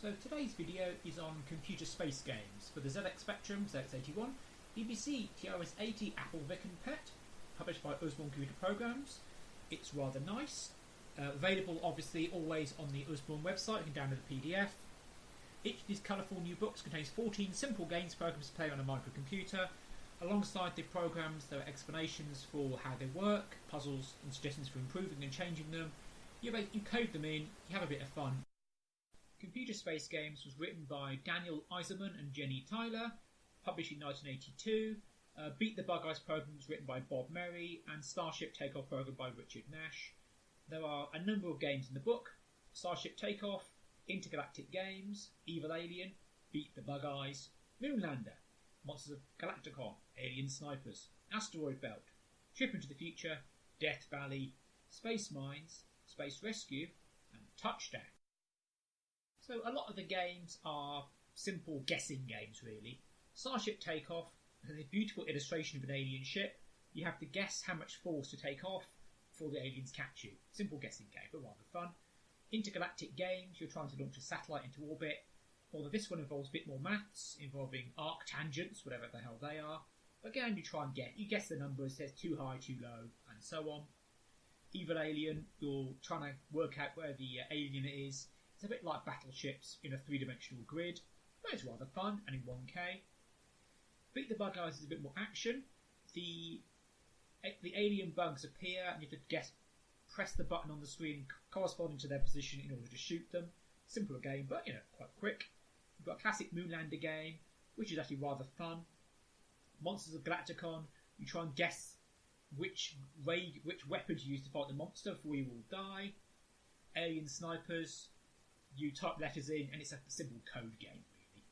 So today's video is on computer space games for the ZX Spectrum, ZX81, BBC TRS-80 Apple Vic and PET, published by Usborne Computer Programs. It's rather nice. Available obviously always on the Usborne website. You can download the PDF. Each of these colourful new books contains 14 simple games programs to play on a microcomputer. Alongside the programs there are explanations for how they work, puzzles and suggestions for improving and changing them. You code them in, you have a bit of fun. Computer Space Games was written by Daniel Eiserman and Jenny Tyler, published in 1982. Beat the Bug Eyes program was written by Bob Merry, and Starship Takeoff program by Richard Nash. There are a number of games in the book: Starship Takeoff, Intergalactic Games, Evil Alien, Beat the Bug Eyes, Moonlander, Monsters of Galacticon, Alien Snipers, Asteroid Belt, Trip into the Future, Death Valley, Space Mines, Space Rescue, and Touchdown. So a lot of the games are simple guessing games, really. Starship Takeoff is a beautiful illustration of an alien ship. You have to guess how much force to take off before the aliens catch you. Simple guessing game, but rather fun. Intergalactic Games, you're trying to launch a satellite into orbit. Although this one involves a bit more maths, involving arc tangents, whatever the hell they are. But again, you try and you guess the numbers, there's too high, too low, and so on. Evil Alien, you're trying to work out where the alien is. It's a bit like battleships in a three-dimensional grid, but it's rather fun and in 1K. Beat the Bug Eyes is a bit more action. The alien bugs appear and you have to press the button on the screen corresponding to their position in order to shoot them. Simpler game, but quite quick. You've got a classic Moonlander game, which is actually rather fun. Monsters of Galacticon, you try and guess which weapon to use to fight the monster before you will die. Alien Snipers, you type letters in and it's a simple code game, really.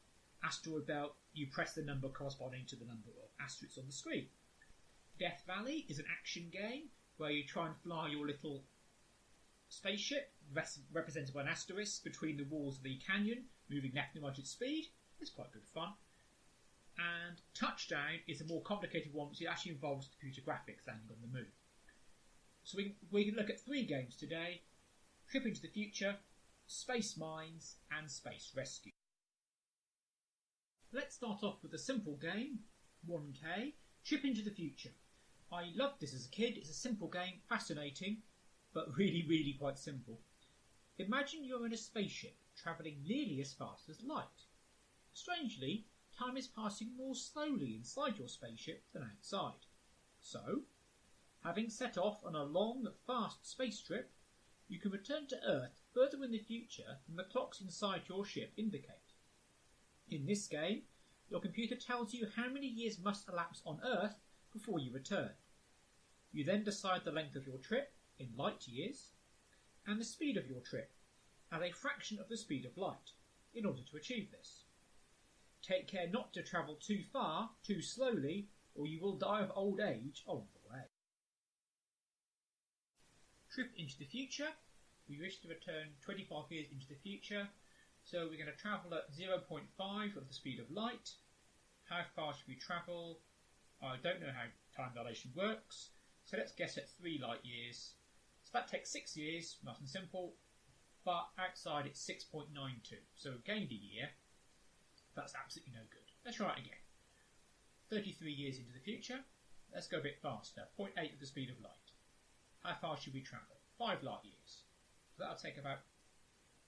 Asteroid Belt, you press the number corresponding to the number of asteroids on the screen. Death Valley is an action game where you try and fly your little spaceship, represented by an asterisk, between the walls of the canyon, moving left and right at speed. It's quite good fun. And Touchdown is a more complicated one, which actually involves computer graphics landing on the moon. So we can look at 3 games today: Trip into the Future, Space Mines, and Space Rescue. Let's start off with a simple game, 1K, Trip into the Future. I loved this as a kid. It's a simple game, fascinating, but really, really quite simple. Imagine you're in a spaceship, travelling nearly as fast as light. Strangely, time is passing more slowly inside your spaceship than outside. So, having set off on a long, fast space trip, you can return to Earth further in the future than the clocks inside your ship indicate. In this game, your computer tells you how many years must elapse on Earth before you return. You then decide the length of your trip, in light years, and the speed of your trip, as a fraction of the speed of light, in order to achieve this. Take care not to travel too far, too slowly, or you will die of old age on the way. Trip into the future. We wish to return 25 years into the future, so we're going to travel at 0.5 of the speed of light. How far should we travel? I don't know how time dilation works, so let's guess at 3 light years. So that takes 6 years, nice and simple, but outside it's 6.92, so we've gained a year. That's absolutely no good. Let's try it again. 33 years into the future. Let's go a bit faster. 0.8 of the speed of light. How far should we travel? 5 light years. So that'll take about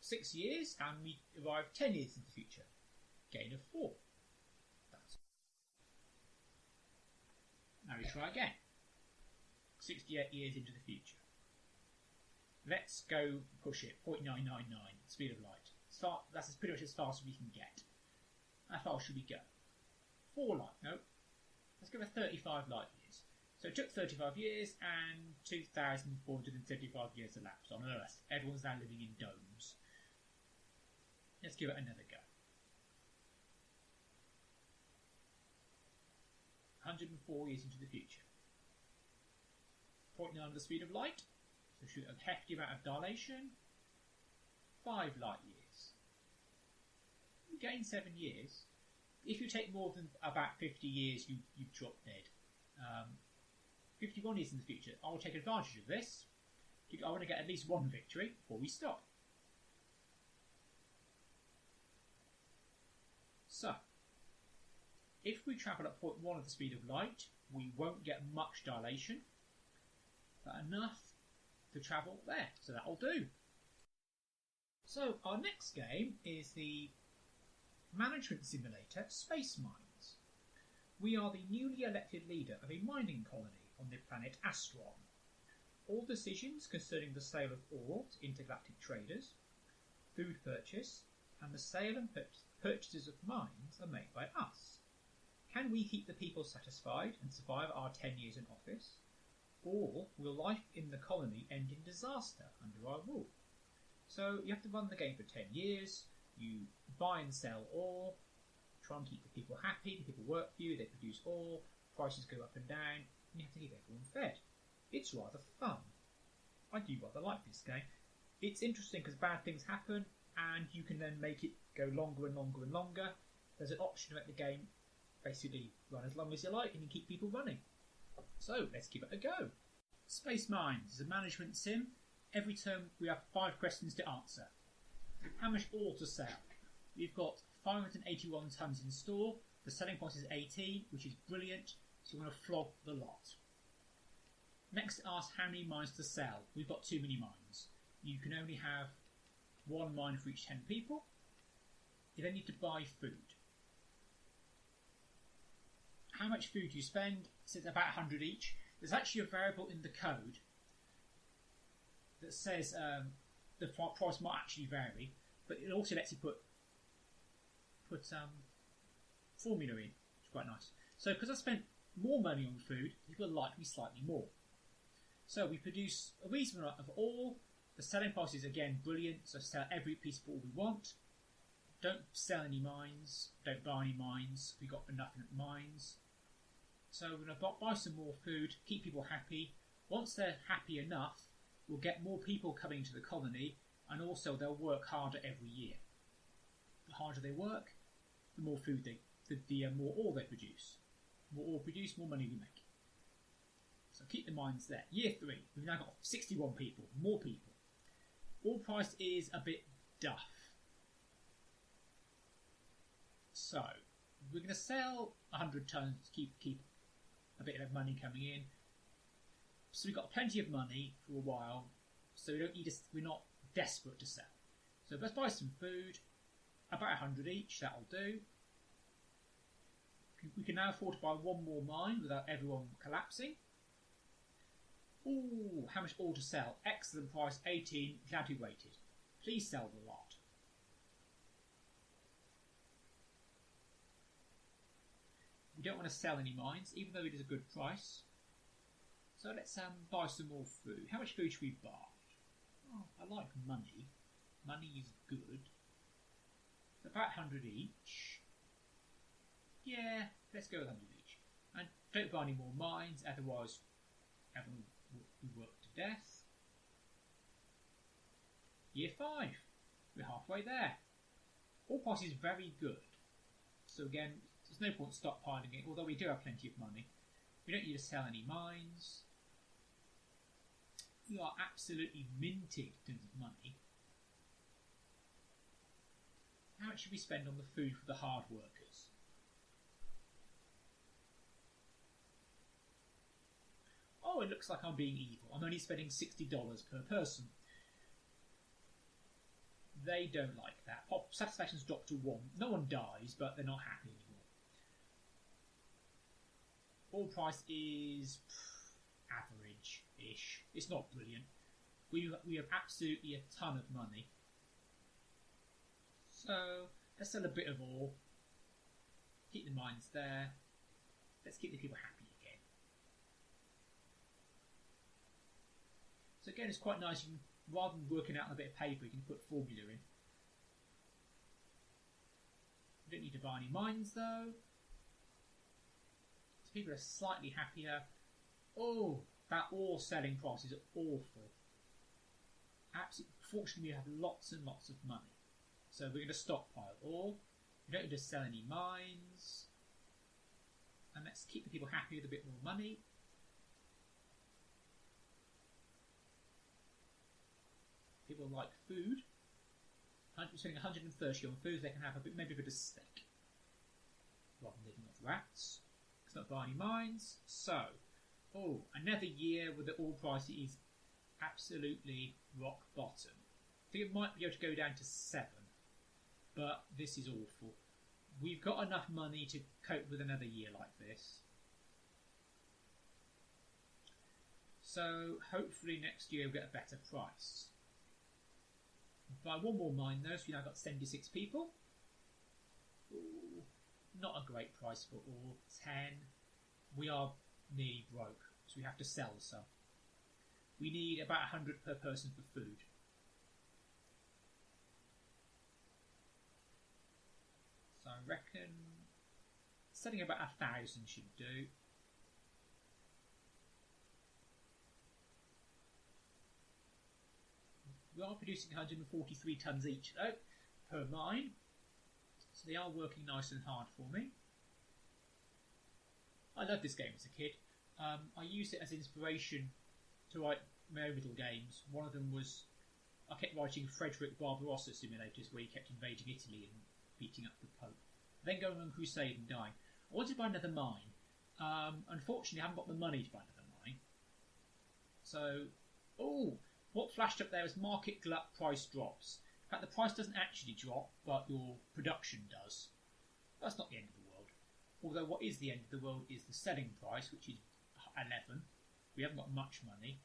6 years, and we arrive 10 years into the future. Gain of 4. Now we try again. 68 years into the future. Let's go push it. 0.999 speed of light. That's pretty much as fast as we can get. How far should we go? 4 light. No. Let's go for 35 light years. So it took 35 years and 2,475 years elapsed on Earth. Everyone's now living in domes. Let's give it another go. 104 years into the future. 0.9 of the speed of light. So shoot a hefty amount of dilation. 5 light years. You gain 7 years. If you take more than about 50 years, you drop dead. 51 years in the future. I will take advantage of this. I want to get at least 1 victory before we stop. So, if we travel at 0.1 of the speed of light, we won't get much dilation, but enough to travel there, so that'll do. So our next game is the management simulator Space Mines. We are the newly elected leader of a mining colony on the planet Usborne. All decisions concerning the sale of ore to intergalactic traders, food purchase, and the sale and purchases of mines are made by us. Can we keep the people satisfied and survive our 10 years in office? Or will life in the colony end in disaster under our rule? So you have to run the game for 10 years, you buy and sell ore, try and keep the people happy, the people work for you, they produce ore, prices go up and down, and you have to keep everyone fed. It's rather fun. I do rather like this game. It's interesting because bad things happen, and you can then make it go longer and longer and longer. There's an option to make the game basically run as long as you like, and you keep people running. So let's give it a go. Space Mines is a management sim. Every term we have 5 questions to answer. How much ore to sell? We've got 581 tonnes in store. The selling price is 18, which is brilliant, so we're going to flog the lot. Next it asks how many mines to sell. We've got too many mines. You can only have 1 mine for each 10 people. You then need to buy food. How much food do you spend? So it's about 100 each. There's actually a variable in the code that says the price might actually vary, but it also lets you put formula in, which is quite nice. So because I spent more money on food, people like me slightly more. So we produce a reasonable amount of ore. The selling price is again brilliant, so sell every piece of ore we want. Don't sell any mines, don't buy any mines, we've got enough mines. So we're going to buy some more food, keep people happy. Once they're happy enough, we'll get more people coming to the colony, and also they'll work harder every year. The harder they work, the more food the more ore they produce. The more ore produced, more money we make. So keep the mines there. Year 3, we've now got 61 people, more people. Ore price is a bit duff. So we're going to sell 100 tonnes to keep a bit of money coming in. So we've got plenty of money for a while, so we're not desperate to sell. So let's buy some food, about 100 each, that'll do. We can now afford to buy 1 more mine without everyone collapsing. Ooh, how much ore to sell? Excellent price, 18, gladly rated. Please sell the lot. We don't want to sell any mines, even though it is a good price. So let's buy some more food. How much food should we buy? Oh, I like money. Money is good. About 100 each. Yeah, let's go with 100 each. And don't buy any more mines, otherwise everyone will work to death. Year 5. We're halfway there. Ore price is very good. So again, there's no point stockpiling it, although we do have plenty of money. We don't need to sell any mines. We are absolutely minted in terms of money. How much should we spend on the food for the hard workers? Oh, it looks like I'm being evil. I'm only spending $60 per person. They don't like that. Satisfaction's dropped to 1. No one dies, but they're not happy anymore. Ore price is average-ish. It's not brilliant. We have absolutely a ton of money. So let's sell a bit of ore. Keep the mines there. Let's keep the people happy again. So again, it's quite nice. You can, rather than working out on a bit of paper, you can put formula in. You don't need to buy any mines though. So people are slightly happier. Oh, that ore selling price is awful. Absolutely, fortunately, we have lots and lots of money. So we're going to stockpile ore. We don't need to sell any mines. And let's keep the people happy with a bit more money. People like food. We're spending 130 on food. They can have maybe a bit of steak. rats. It's not by any mines. So, another year where the oil price is absolutely rock bottom. I think it might be able to go down to 7, but this is awful. We've got enough money to cope with another year like this. So hopefully next year we'll get a better price. Buy one more mine though, so we've now got 76 people. Ooh, not a great price for all. 10. We are nearly broke, so we have to sell some. We need about 100 per person for food. So I reckon setting about 1,000 should do. We are producing 143 tonnes each though, per mine. So they are working nice and hard for me. I loved this game as a kid. I used it as inspiration to write my own little games. One of them was, I kept writing Frederick Barbarossa simulators where he kept invading Italy and beating up the Pope. Then going on crusade and dying. I wanted to buy another mine. Unfortunately I haven't got the money to buy another mine. So, what flashed up there was market glut price drops. In fact, the price doesn't actually drop, but your production does. That's not the end of the world. Although what is the end of the world is the selling price, which is 11. We haven't got much money.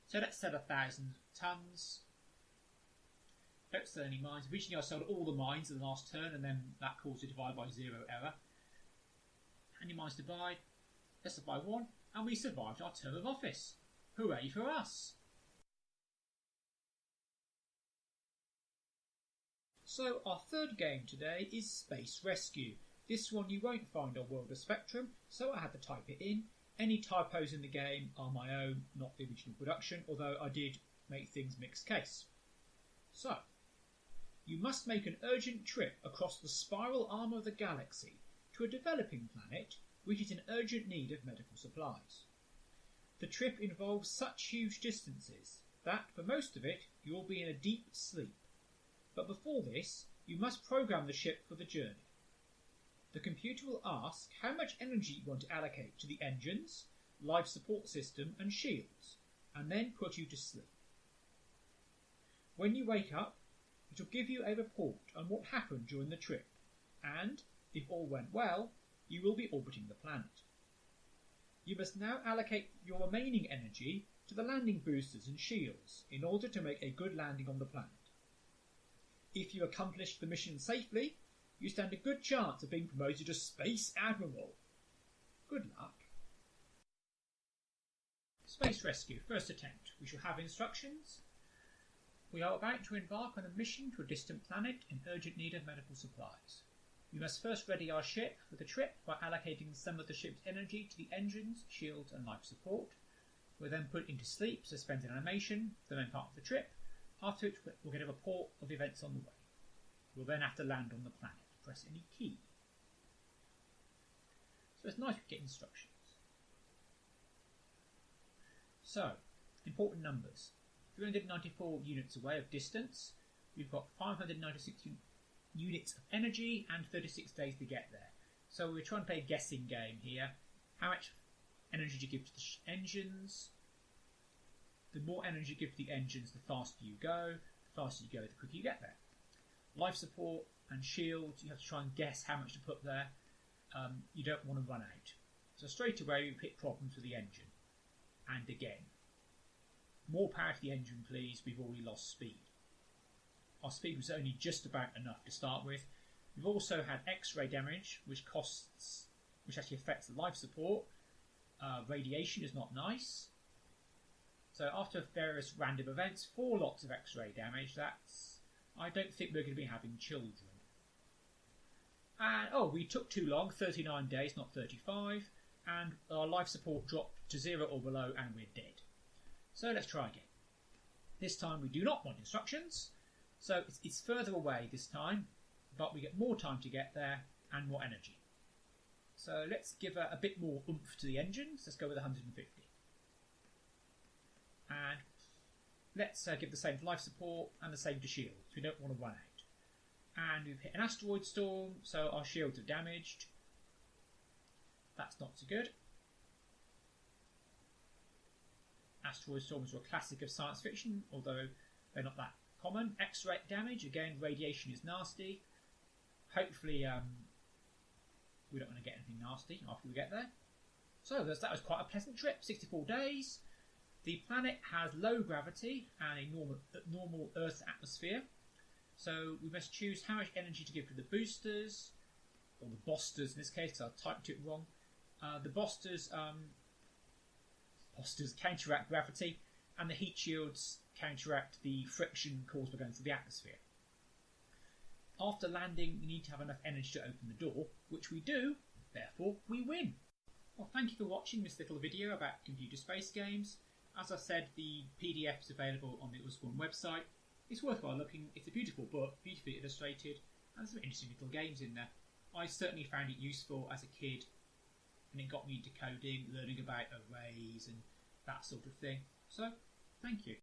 So let's sell 1,000 tonnes. Don't sell any mines. Originally I sold all the mines in the last turn, and then that caused a divide by 0 error. How many mines to buy? Let's buy 1, and we survived our term of office. Hooray for us! So our third game today is Space Rescue. This one you won't find on World of Spectrum, so I had to type it in. Any typos in the game are my own, not the original production, although I did make things mixed case. So, you must make an urgent trip across the spiral arm of the galaxy to a developing planet which is in urgent need of medical supplies. The trip involves such huge distances that, for most of it, you will be in a deep sleep. But before this, you must program the ship for the journey. The computer will ask how much energy you want to allocate to the engines, life support system and shields, and then put you to sleep. When you wake up, it will give you a report on what happened during the trip, and, if all went well, you will be orbiting the planet. You must now allocate your remaining energy to the landing boosters and shields in order to make a good landing on the planet. If you accomplish the mission safely, you stand a good chance of being promoted to Space Admiral. Good luck. Space Rescue, first attempt. We shall have instructions. We are about to embark on a mission to a distant planet in urgent need of medical supplies. We must first ready our ship for the trip by allocating some of the ship's energy to the engines, shields and life support. We're then put into sleep, suspended animation, for the main part of the trip, after which we'll get a report of the events on the way. We'll then have to land on the planet. Press any key. So it's nice to get instructions. So, important numbers. 394 units away of distance. We've got 596 units of energy and 36 days to get there. So we're trying to play a guessing game here. How much energy do you give to the engines? The more energy you give to the engines, the faster you go. The faster you go, the quicker you get there. Life support and shields, you have to try and guess how much to put there. You don't want to run out. So straight away we hit problems with the engine. And again, more power to the engine please, we've already lost speed. Our speed was only just about enough to start with. We've also had X-ray damage, which actually affects the life support. Radiation is not nice. So after various random events, 4 lots of X-ray damage, I don't think we're going to be having children. And, we took too long, 39 days, not 35, and our life support dropped to 0 or below and we're dead. So let's try again. This time we do not want instructions, so it's further away this time, but we get more time to get there and more energy. So let's give a bit more oomph to the engines, let's go with 150. And let's give the same to life support and the same to shields. We don't want to run out. And we've hit an asteroid storm, so our shields are damaged. That's not so good. Asteroid storms are a classic of science fiction, although they're not that common. X-ray damage, again, radiation is nasty. Hopefully we don't want to get anything nasty after we get there. So that was quite a pleasant trip, 64 days. The planet has low gravity and a normal Earth's atmosphere. So we must choose how much energy to give to the boosters, or the bosters in this case, because I typed it wrong. The bosters counteract gravity, and the heat shields counteract the friction caused by going through the atmosphere. After landing, we need to have enough energy to open the door, which we do, therefore we win. Well, thank you for watching this little video about computer space games. As I said, the PDF is available on the Usborne website. It's worthwhile looking. It's a beautiful book, beautifully illustrated, and some interesting little games in there. I certainly found it useful as a kid, and it got me into coding, learning about arrays and that sort of thing. So, thank you.